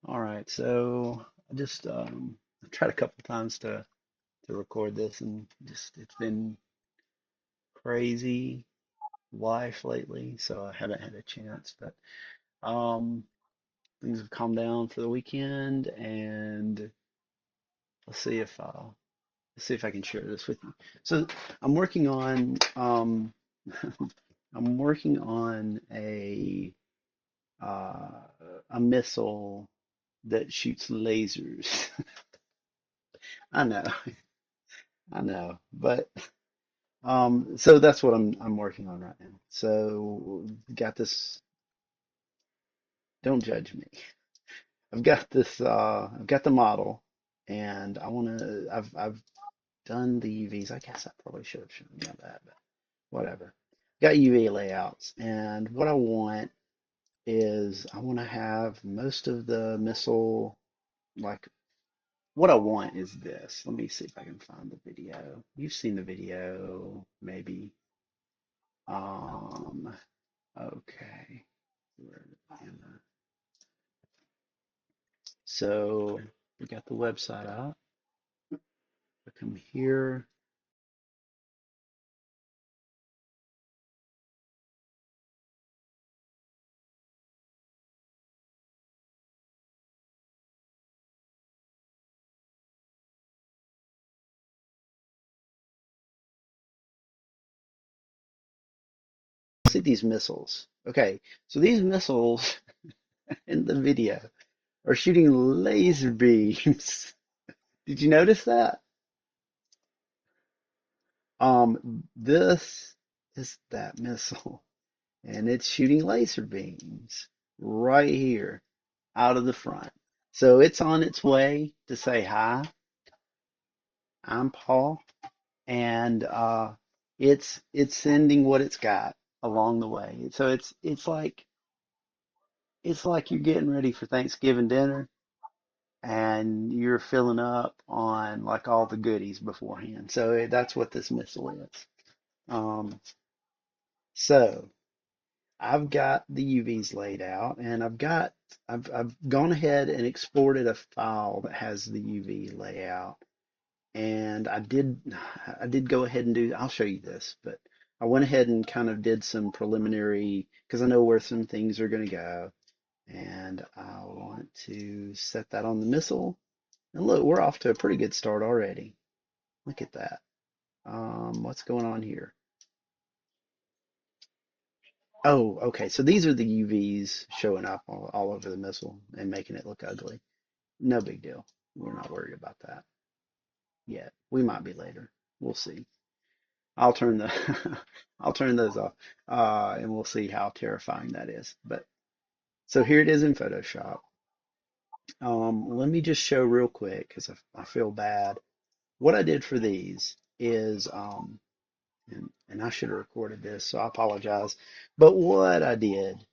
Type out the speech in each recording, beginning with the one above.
All right, so I just I tried a couple times to record this, and just it's been crazy life lately, so I haven't had a chance. But um, things have calmed down for the weekend, and let's see if let's see if I can share this with you. So I'm working on I'm working on uh, a missile that shoots lasers. I know, I know, but so that's what I'm working on right now. So got this, don't judge me. I've got this I've got the model and I've done the UVs. I guess I probably should have shown you that, but whatever. Got UV layouts, and what I want is I want to have most of the missile, like what I want is this. Let me see if I can find the video. You've seen the video, maybe. Um, okay. Where am I? So we got the website up. I come here. See these missiles. Okay, so these missiles in the video are shooting laser beams. Did you notice that? This is that missile, and it's shooting laser beams right here out of the front. So it's on its way to say hi. I'm Paul, and it's sending what it's got along the way. So it's like you're getting ready for Thanksgiving dinner and you're filling up on like all the goodies beforehand. So that's what this missile is. Um, so I've got the UVs laid out, and I've gone ahead and exported a file that has the UV layout. And I did go ahead and I'll show you this, but I went ahead and kind of did some preliminary because I know where some things are going to go. And I want to set that on the missile. And look, we're off to a pretty good start already. Look at that. What's going on here? Oh, okay. So these are the UVs showing up all over the missile and making it look ugly. No big deal. We're not worried about that yet. We might be later. We'll see. I'll turn the I'll turn those off, and we'll see how terrifying that is. But so here it is in Photoshop. Let me just show real quick because I feel bad. What I did for these is, and I should have recorded this, so I apologize. But what I did,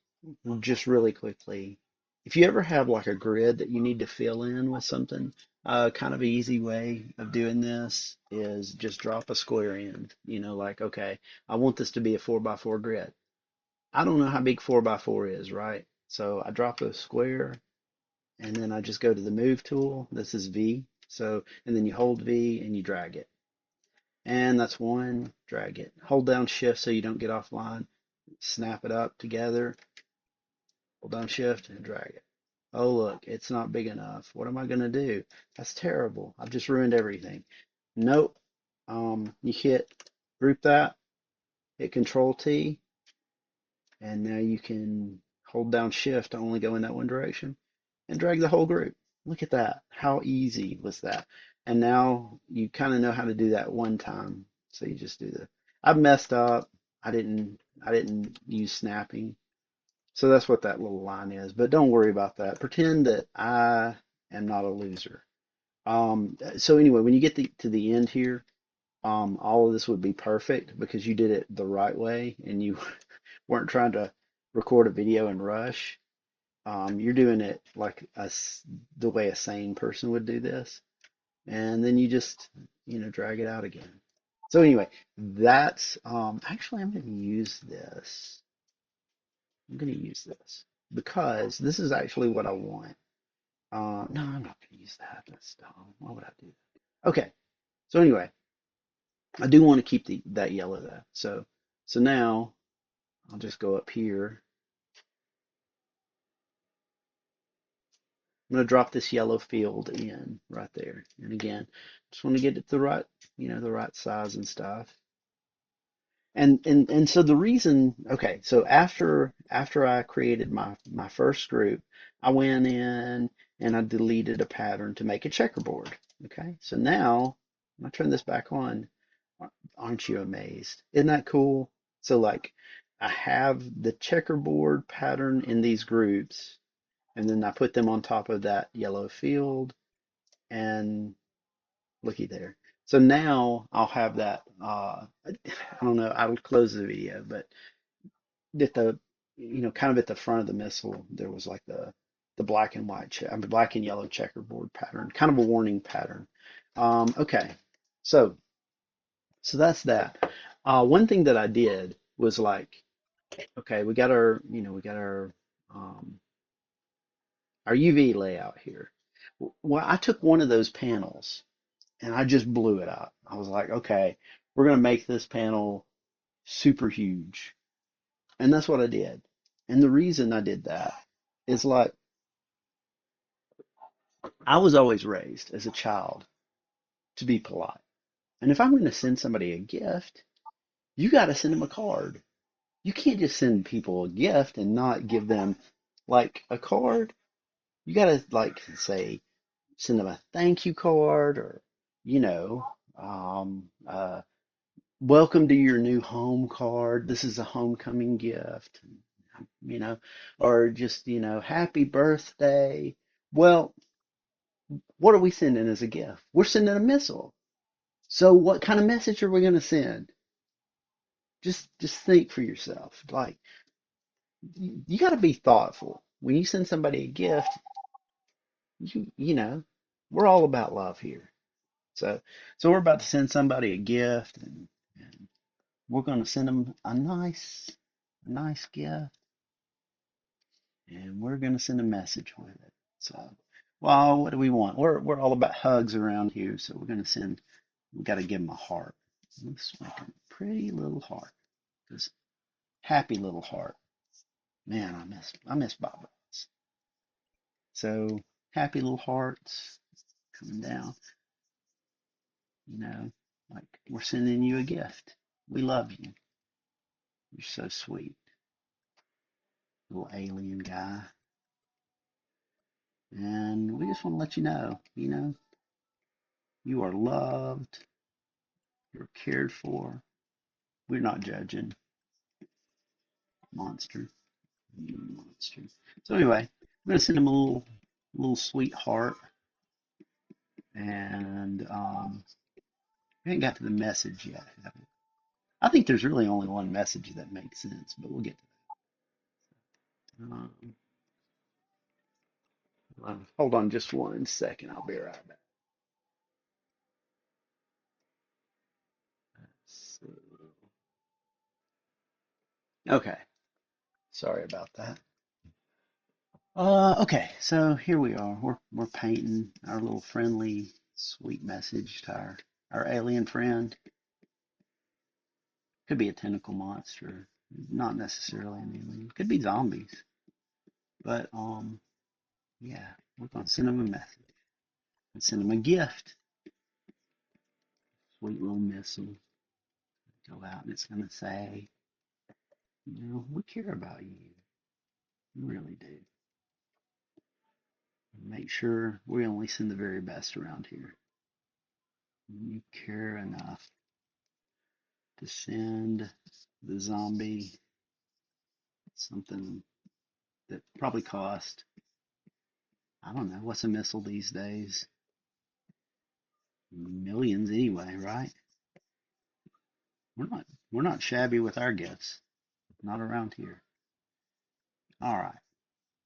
just really quickly, if you ever have like a grid that you need to fill in with something, kind of an easy way of doing this is just drop a square in. Like, okay, I want this to be a 4x4 grid. I don't know how big 4x4 is, right? So I drop a square and then I just go to the move tool. This is V. So, and then you hold V and you drag it. And that's one, drag it. Hold down shift so you don't get offline. Snap it up together, hold down shift and drag it. Oh, look, it's not big enough. What am I going to do? That's terrible. I've just ruined everything. Nope. You hit group that, hit Control T, and now you can hold down shift to only go in that one direction and drag the whole group. Look at that. How easy was that? And now you kind of know how to do that one time. So you just do I've messed up. I didn't use snapping. So that's what that little line is. But don't worry about that. Pretend that I am not a loser. So anyway, when you get to the end here, all of this would be perfect because you did it the right way and you weren't trying to record a video and rush. You're doing it like the way a sane person would do this, and then you just drag it out again. So anyway, that's actually I'm going to use this. I'm going to use this because this is actually what I want. No, I'm not going to use that. That's dumb. Why would I do that? Okay. So anyway, I do want to keep that yellow though. So now I'll just go up here. I'm going to drop this yellow field in right there. And again, just want to get it the right, the right size and stuff. And so the reason, okay, so after I created my first group, I went in and I deleted a pattern to make a checkerboard. Okay, so now when I turn this back on, aren't you amazed? Isn't that cool? So like I have the checkerboard pattern in these groups, and then I put them on top of that yellow field, and looky there. So now I'll have that. I don't know. I would close the video, but at the, kind of at the front of the missile, there was like the black and white, I mean, black and yellow checkerboard pattern, kind of a warning pattern. Okay, so that's that. One thing that I did was like, okay, um, our UV layout here. Well, I took one of those panels and I just blew it up. I was like, okay, we're gonna make this panel super huge. And that's what I did. And the reason I did that is like I was always raised as a child to be polite. And if I'm going to send somebody a gift, you got to send them a card. You can't just send people a gift and not give them like a card. You got to like say, send them a thank you card or, you know, welcome to your new home card. This is a homecoming gift, you know, or just, happy birthday. Well, what are we sending as a gift? We're sending a missile. So what kind of message are we going to send? Just think for yourself. Like you got to be thoughtful. When you send somebody a gift, you know, we're all about love here. So we're about to send somebody a gift and we're going to send them a nice gift and we're going to send a message with it. So, well, what do we want? We're all about hugs around here, so we're going to send. We got to give them a heart. Let's make a pretty little heart. This happy little heart. Man, I miss Bob Ross. So happy little hearts coming down. You know, like we're sending you a gift. We love you. You're so sweet, little alien guy. And we just want to let you are loved. You're cared for. We're not judging, monster. You monster. So anyway, I'm gonna send him a little sweet heart, and we ain't got to the message yet, have we? I think there's really only one message that makes sense, but we'll get to that. Hold on just one second. I'll be right back. So, okay, sorry about that. Okay, so here we are. We're painting our little friendly, sweet message to our alien friend. Could be a tentacle monster, not necessarily an alien. Could be zombies, but yeah, we're gonna send them a message and send them a gift. Sweet little missile. Go out and it's gonna say, we care about you. We really do. Make sure we only send the very best around here. You care enough to send the zombie something that probably cost, I don't know, what's a missile these days? Millions anyway, right? We're not shabby with our gifts. Not around here. All right.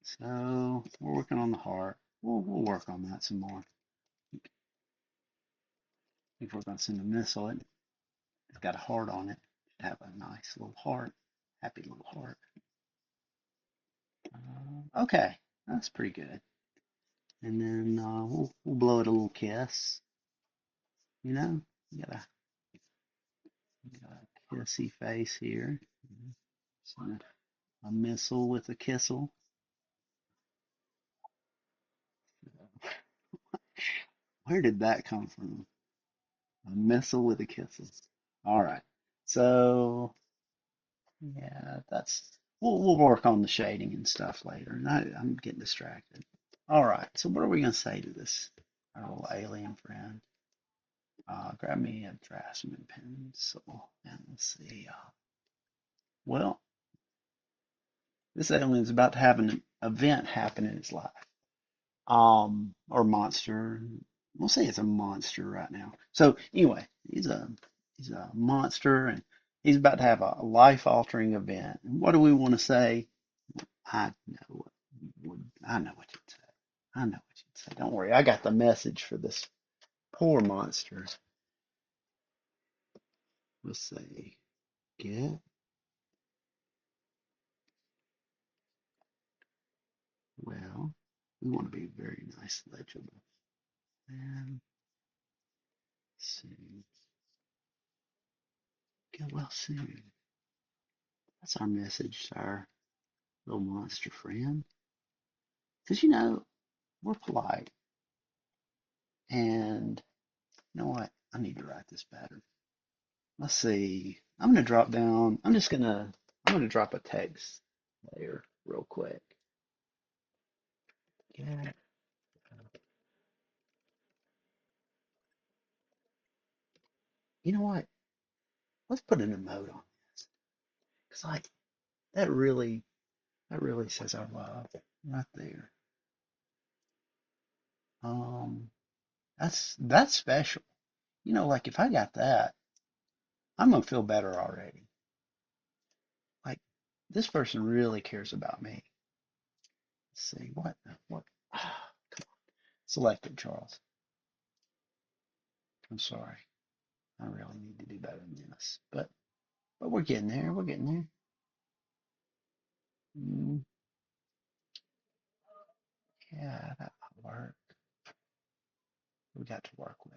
So we're working on the heart. We'll work on that some more. If we're going to send a missile, it's got a heart on it. Should have a nice little heart. Happy little heart. Okay, that's pretty good. And then we'll blow it a little kiss. You know, you got a kissy face here. So a missile with a kissel. Where did that come from? A missile with a kissel. All right. So yeah, that's we'll work on the shading and stuff later. And I'm getting distracted. All right. So what are we gonna say to this our little alien friend? Grab me a draftsman pencil and let's see. Well, this alien is about to have an event happen in his life. Or monster. We'll say it's a monster right now. So anyway, he's a monster and he's about to have a life-altering event. And what do we want to say? I know I know what you'd say. I know what you'd say. Don't worry, I got the message for this poor monster. We'll say, get well. We want to be very nice, legible. And soon. Get well soon. That's our message to our little monster friend. Because, we're polite. And you know what? I need to write this better. Let's see. I'm going to drop down. I'm going to drop a text layer real quick. Yeah. You know what? Let's put an emote on this. Because, like, that really, that really says our love right there. Um, that's special. Like if I got that, I'm gonna feel better already. Like this person really cares about me. Let's see what selected, Charles. I'm sorry. I really need to do better than this. But we're getting there. We're getting there. Mm, yeah, that might work. We got to work with.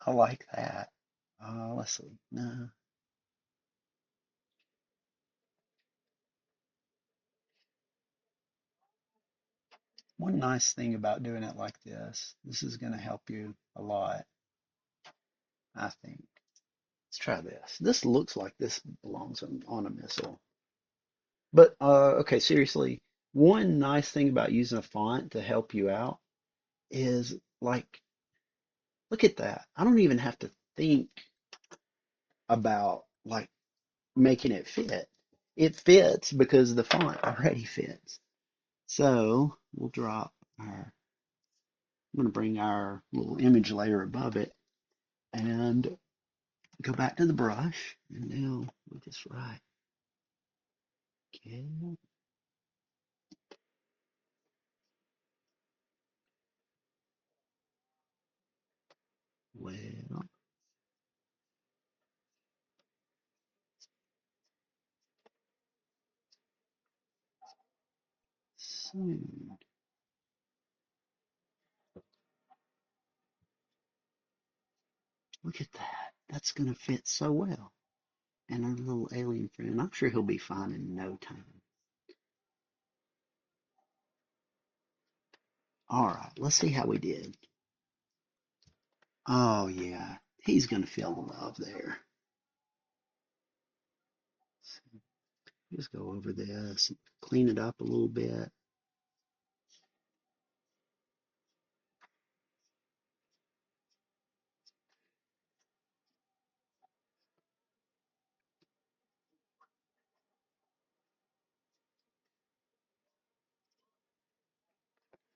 I like that. Let's see. No. One nice thing about doing it like this is going to help you a lot, I think. Let's try this. This looks like this belongs on a missile. But okay, seriously, one nice thing about using a font to help you out is like, look at that. I don't even have to think about like making it fit. It fits because the font already fits. So we'll drop our, I'm going to bring our little image layer above it and go back to the brush. And now we just write, okay, well, soon. Look at that. That's going to fit so well. And our little alien friend, I'm sure he'll be fine in no time. All right, let's see how we did. Oh, yeah, he's going to feel the love there. So just go over this, clean it up a little bit.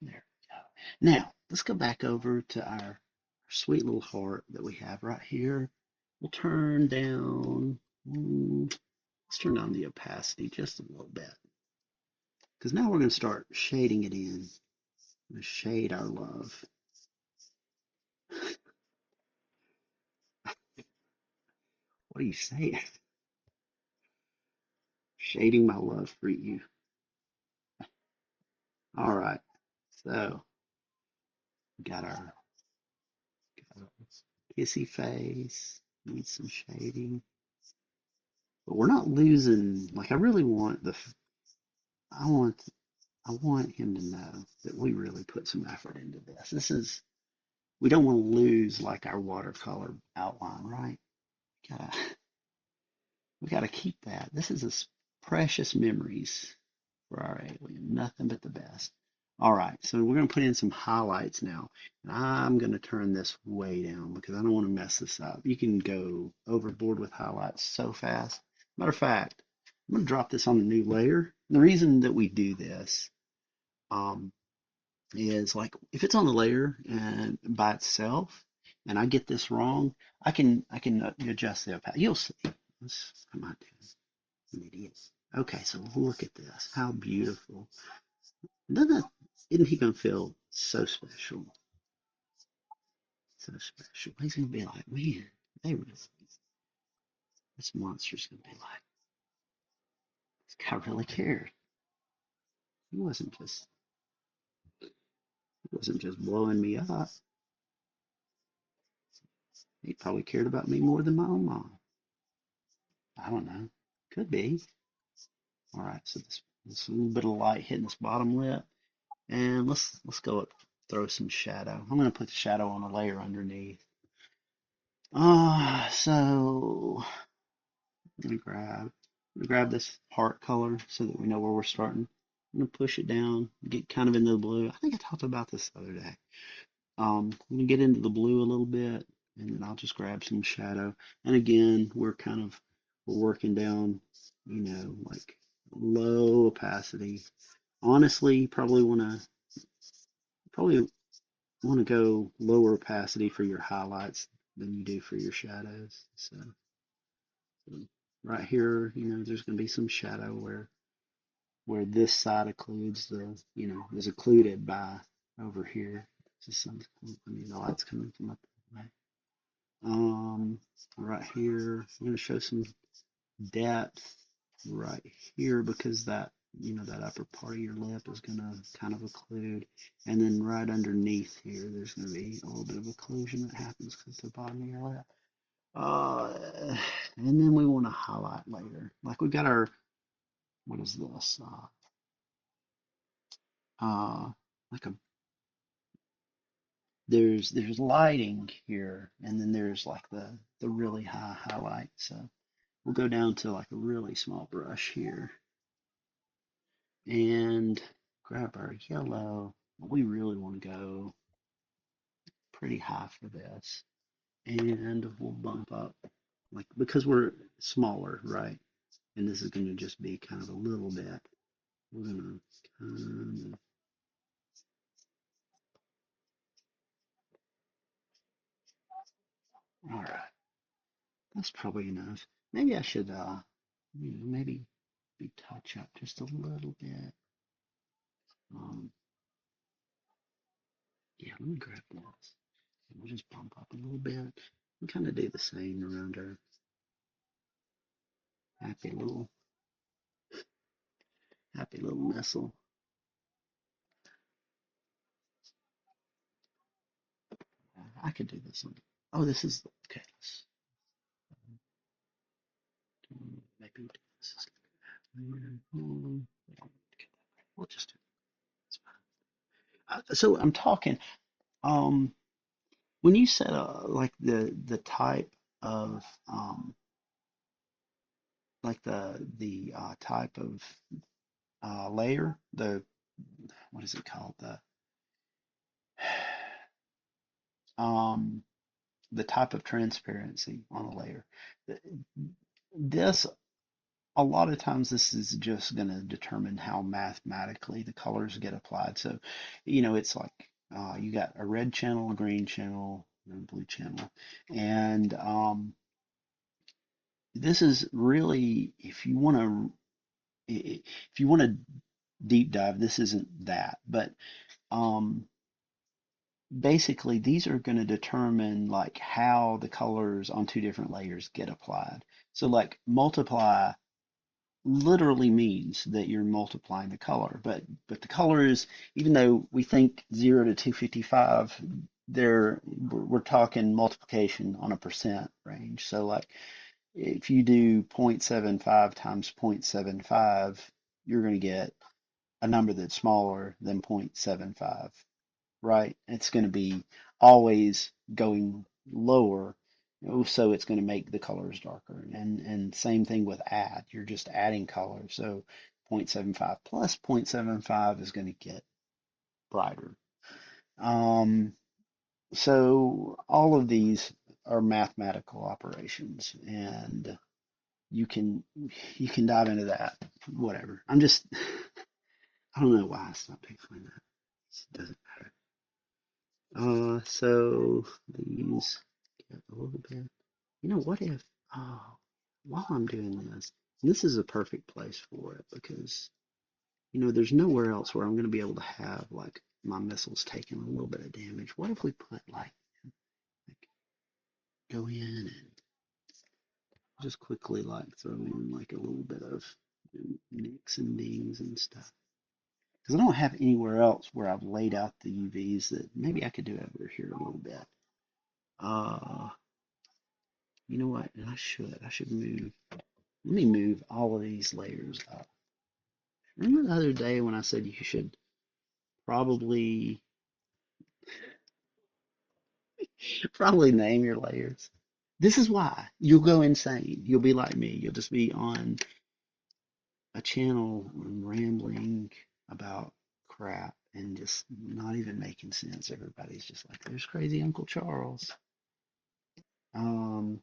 There we go. Now, let's go back over to our sweet little heart that we have right here. We'll turn down, let's turn down the opacity just a little bit. Because now we're going to start shading it in. We're going to shade our love. What are you saying? Shading my love for you. All right, so we got our kissy face, need some shading, but we're not losing. Like I really want I want, I want him to know that we really put some effort into this. We don't want to lose like our watercolor outline, right? Gotta, we gotta keep that. This is precious memories for our alien. Nothing but the best. All right, so we're going to put in some highlights now. And I'm going to turn this way down because I don't want to mess this up. You can go overboard with highlights so fast. Matter of fact, I'm going to drop this on a new layer. And the reason that we do this um, is like if it's on the layer and by itself, and I get this wrong, I can adjust the opacity. You'll see. I might do. I'm an idiot. Okay, so look at this. How beautiful. Doesn't isn't he gonna feel so special? So special. He's gonna be like, man, they really, this monster's gonna be like, this guy really cared. He wasn't just blowing me up. He probably cared about me more than my own mom. I don't know. Could be. All right, so this little bit of light hitting this bottom lip, and let's go up, throw some shadow. I'm gonna put the shadow on a layer underneath. So I'm gonna grab this heart color so that we know where we're starting. I'm gonna push it down, get kind of into the blue. I think I talked about this the other day. I'm gonna get into the blue a little bit, and then I'll just grab some shadow. And again, we're working down, like low opacity. Honestly, probably wanna go lower opacity for your highlights than you do for your shadows. So right here, there's gonna be some shadow where this side occludes is occluded by over here. Just some, the light's coming from up that way. Right here, I'm going to show some depth right here because that upper part of your lip is going to kind of occlude. And then right underneath here, there's going to be a little bit of occlusion that happens because the bottom of your lip. Uh, and then we want to highlight later. Like we got what is this? Like there's lighting here, and then there's like the really high highlight. So we'll go down to like a really small brush here and grab our yellow. We really want to go pretty high for this, and we'll bump up like because we're smaller, right? And this is going to just be kind of a little bit. We're gonna kind of, all right. That's probably enough. Maybe I should, maybe touch up just a little bit. Um, yeah, let me grab this. We'll just bump up a little bit. We kind of do the same around our happy little, happy little missile. I could do this one. Oh, this is okay. Maybe this is. We'll just do it. So I'm talking. Um, when you said like the type of like the type of layer, what is it called? Um, the type of transparency on a layer. This a lot of times this is just going to determine how mathematically the colors get applied. So, it's like you got a red channel, a green channel, and a blue channel, and this is really if you want to deep dive, this isn't that, but um, basically these are going to determine like how the colors on two different layers get applied. So like multiply literally means that you're multiplying the color. But the color is, even though we think 0 to 255, we're talking multiplication on a percent range. So like if you do 0.75 times 0.75, you're going to get a number that's smaller than 0.75, right? It's going to be always going lower. So it's going to make the colors darker. And same thing with add. You're just adding color. So 0.75 plus 0.75 is going to get brighter. Um, so all of these are mathematical operations, and you can you can dive into that. Whatever. I don't know why I stopped explaining that. It doesn't matter. So these get a little bit. What if, oh, while I'm doing this, and this is a perfect place for it because, there's nowhere else where I'm going to be able to have like my missiles taking a little bit of damage. What if we put like go in and just quickly like throw in like a little bit of nicks and dings and stuff? Because I don't have anywhere else where I've laid out the UVs that maybe I could do over here a little bit. Uh, you know what? And I should move. Let me move all of these layers up. Remember the other day when I said you should probably probably name your layers? This is why you'll go insane. You'll be like me. You'll just be on a channel and rambling about crap and just not even making sense. Everybody's just like, there's crazy Uncle Charles. Um,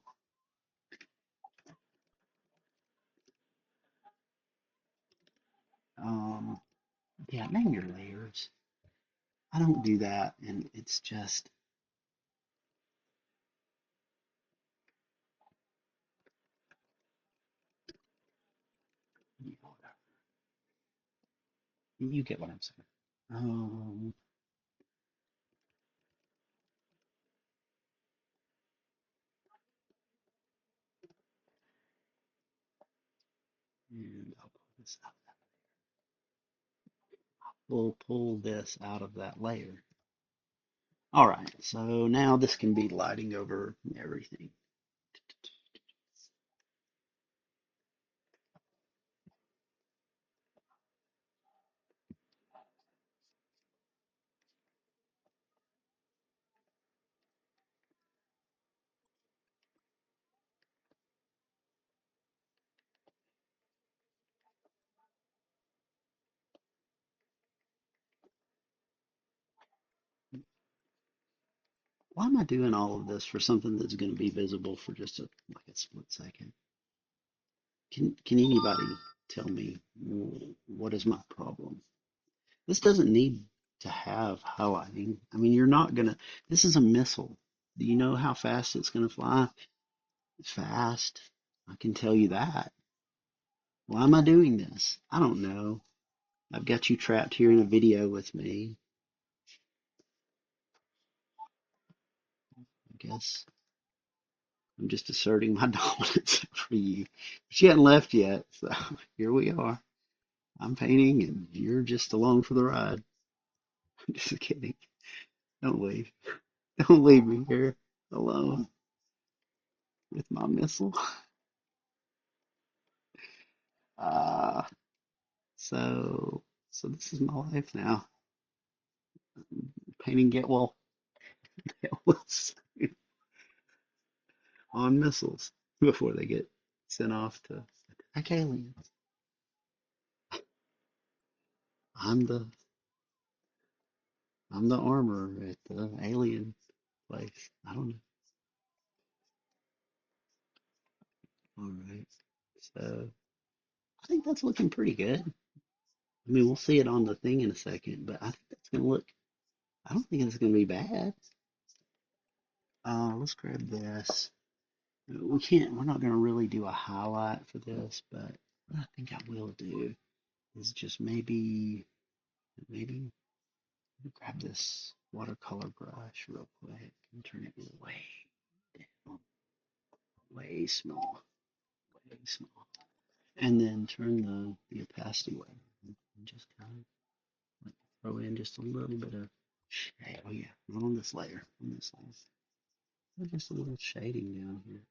um, yeah, name your layers. I don't do that, and it's just, you get what I'm saying. Um, and I'll pull this out. We'll pull this out of that layer. All right, so now this can be lighting over everything. Why am I doing all of this for something that's going to be visible for just like a split second? Can anybody tell me what is my problem? This doesn't need to have highlighting. I mean, you're not gonna. This is a missile. Do you know how fast it's gonna fly? Fast. I can tell you that. Why am I doing this? I don't know. I've got you trapped here in a video with me. I guess I'm just asserting my dominance for you. But you hadn't left yet, so here we are. I'm painting and you're just along for the ride. I'm just kidding. Don't leave. Don't leave me here alone with my missile. Uh, so this is my life now. Painting get wells on missiles before they get sent off to attack aliens. I'm the I'm the armor at the alien place. I don't know. All right. So I think that's looking pretty good. I mean, we'll see it on the thing in a second, but I think that's gonna look. I don't think it's gonna be bad. Let's grab this. We can't. We're not gonna really do a highlight for this, but what I think I will do is just maybe grab this watercolor brush real quick and turn it way down, way small, way small. And then turn the opacity way. And just kind of like throw in just a little bit of shade. Oh yeah, not on this layer. On this layer. Just a little shading down here.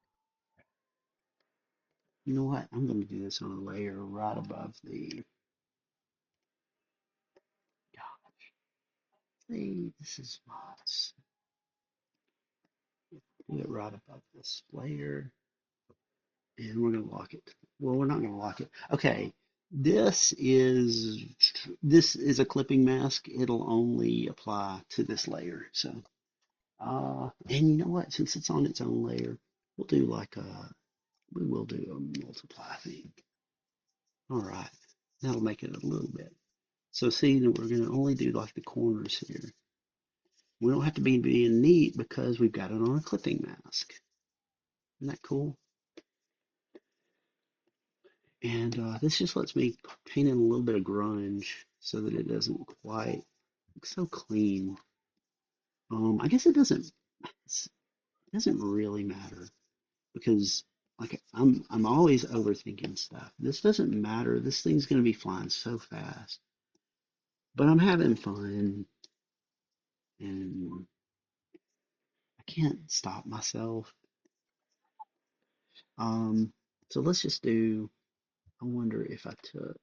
You know what? I'm going to do this on a layer right above the. See, this is nice. Do it right above this layer, and we're going to lock it. Well, we're not going to lock it. Okay, this is this is a clipping mask. It'll only apply to this layer. So, and you know what? Since it's on its own layer, we'll do like a we will do a multiply thing. All right, that'll make it a little bit. So see that we're going to only do like the corners here. We don't have to be being neat because we've got it on a clipping mask. Isn't that cool? And this just lets me paint in a little bit of grunge so that it doesn't quite look so clean. I guess it doesn't really matter because like I'm always overthinking stuff. This doesn't matter. This thing's gonna be flying so fast. But I'm having fun and I can't stop myself. Um, so let's just do, I wonder if I took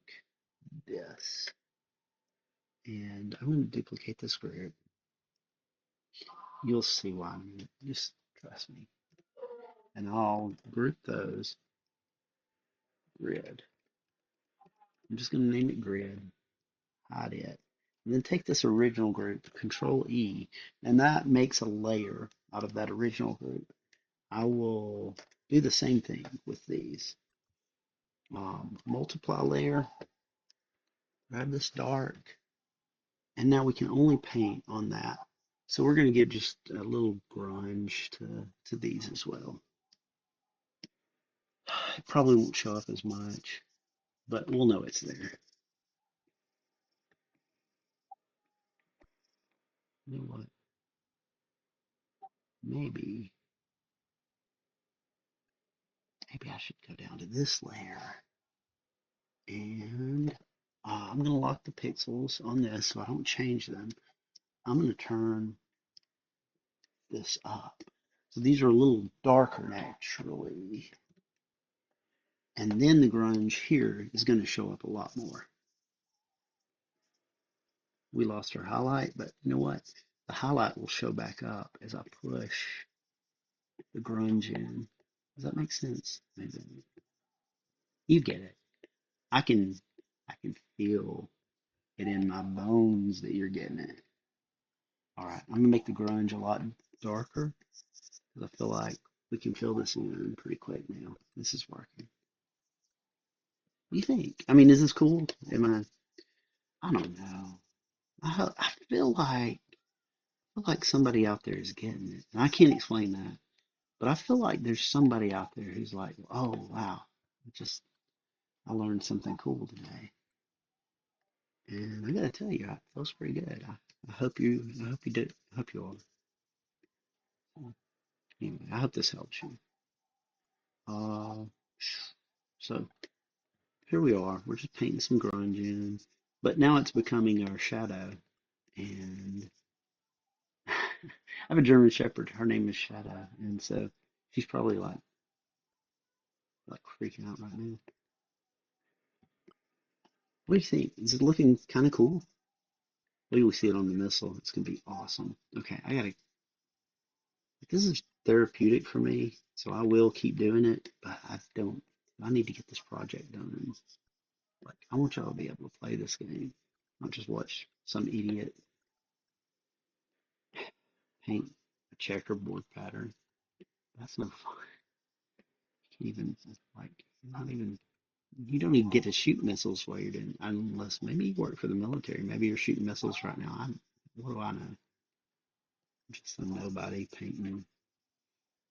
this and I'm going to duplicate this group. You'll see why. Just trust me. And I'll group those grid. I'm just going to name it grid, hide it. And then take this original group, Control E, and that makes a layer out of that original group. I will do the same thing with these. Multiply layer, grab this dark, and now we can only paint on that. So we're going to give just a little grunge to these as well. It probably won't show up as much, but we'll know it's there. You know what? Maybe, maybe I should go down to this layer and I'm going to lock the pixels on this so I don't change them. I'm going to turn this up. So these are a little darker naturally. And then the grunge here is going to show up a lot more. We lost our highlight, but you know what? The highlight will show back up as I push the grunge in. Does that make sense? Maybe you get it. I can I can feel it in my bones that you're getting it. All right, I'm gonna make the grunge a lot darker because I feel like we can fill this in pretty quick now. This is working. What do you think? I mean, is this cool? Am I don't know. I feel like somebody out there is getting it. And I can't explain that, but I feel like there's somebody out there who's like, oh wow, just I learned something cool today. And I gotta tell you, it feels pretty good. I hope you did, I hope you all. Anyway, I hope this helps you. Uh, so here we are. We're just painting some grunge in, but now it's becoming our shadow. And I have a German Shepherd. Her name is Shadow, and so she's probably like freaking out right now. What do you think? Is it looking kind of cool? Wait till we see it on the missile. It's gonna be awesome. Okay, I gotta. This is therapeutic for me, so I will keep doing it. But I don't. I need to get this project done. Like, I want y'all to be able to play this game, not just watch some idiot paint a checkerboard pattern. That's no fun. You can't even like not even you don't even get to shoot missiles while you're doing unless maybe you work for the military. Maybe you're shooting missiles right now. What do I know? I'm just some nobody painting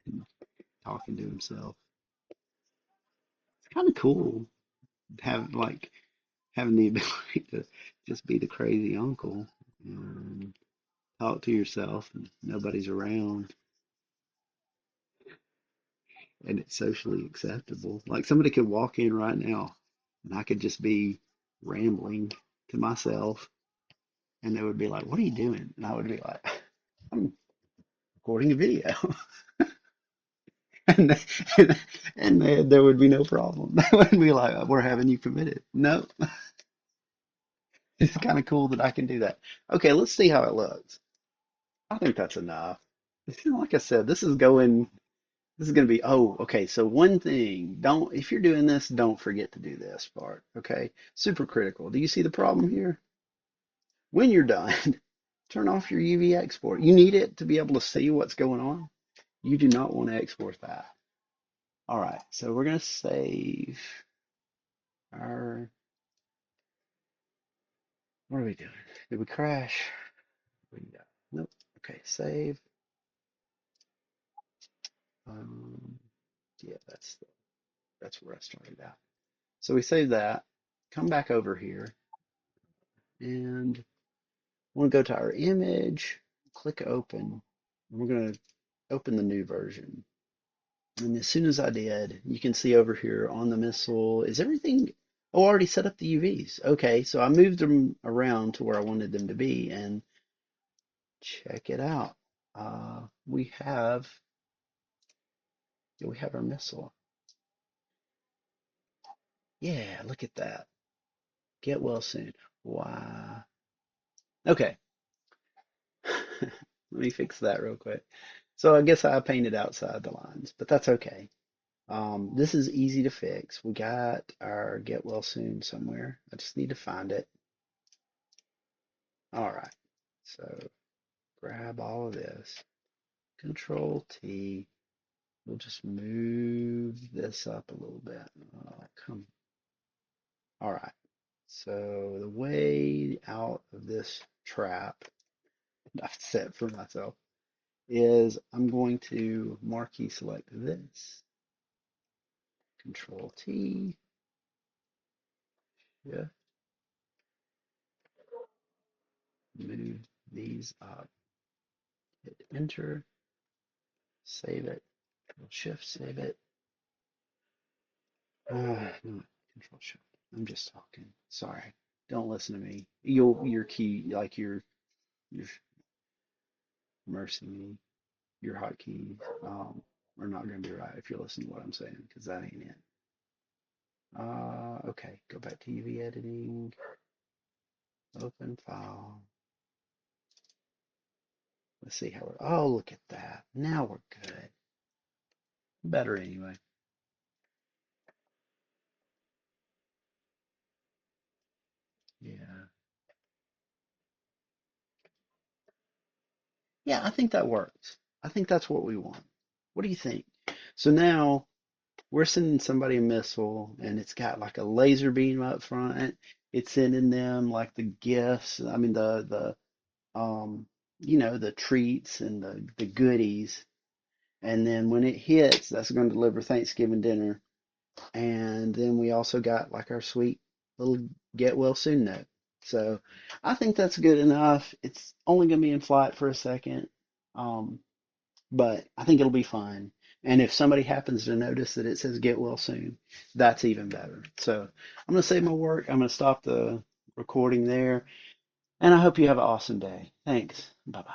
and talking to himself. It's kind of cool having the ability to just be the crazy uncle and talk to yourself and nobody's around and it's socially acceptable. Like somebody could walk in right now and I could just be rambling to myself, and they would be like, "What are you doing?" And I would be like, "I'm recording a video," and there would be no problem. They wouldn't be like, "We're having you committed." No, it's kind of cool that I can do that. Okay, let's see how it looks. I think that's enough. Like I said, this is going to be, oh, okay. So one thing, if you're doing this, don't forget to do this part. Okay. Super critical. Do you see the problem here? When you're done, turn off your UV export. You need it to be able to see what's going on. You do not want to export that. All right. So we're going to save our, what are we doing? Did we crash? We got, nope. Okay. Save. Um, yeah, that's where I started out. So we save that, come back over here, and we'll go to our image, click open, and we're going to open the new version. And as soon as I did, you can see over here on the missile, is everything, oh, I already set up the UVs. Okay, so I moved them around to where I wanted them to be, and check it out. We have, yeah, we have our missile. Yeah, look at that. Get well soon. Wow. Okay, let me fix that real quick. So I guess I painted outside the lines, but that's okay. This is easy to fix. We got our get well soon somewhere. I just need to find it. All right. So grab all of this. Control T. We'll just move this up a little bit. Come. All right. So the way out of this trap I've set for myself is I'm going to marquee select this. Control T. Yeah. Move these up. Hit enter. Save it. Control Shift, save it. No, Control Shift. I'm just talking. Sorry. Don't listen to me. Your key, like your mercy me, your hotkeys, are not going to be right if you're listening to what I'm saying, because that ain't it. Okay. Go back to UV editing. Open file. Let's see how we're. Oh, look at that. Now we're good. Better anyway. Yeah. Yeah, I think that works. I think that's what we want. What do you think? So now we're sending somebody a missile and it's got like a laser beam up front. It's sending them like the gifts, I mean the the treats and the goodies. And then when it hits, that's going to deliver Thanksgiving dinner. And then we also got like our sweet little get well soon note. So I think that's good enough. It's only going to be in flight for a second. Um, but I think it'll be fine. And if somebody happens to notice that it says get well soon, that's even better. So I'm going to save my work. I'm going to stop the recording there. And I hope you have an awesome day. Thanks. Bye bye.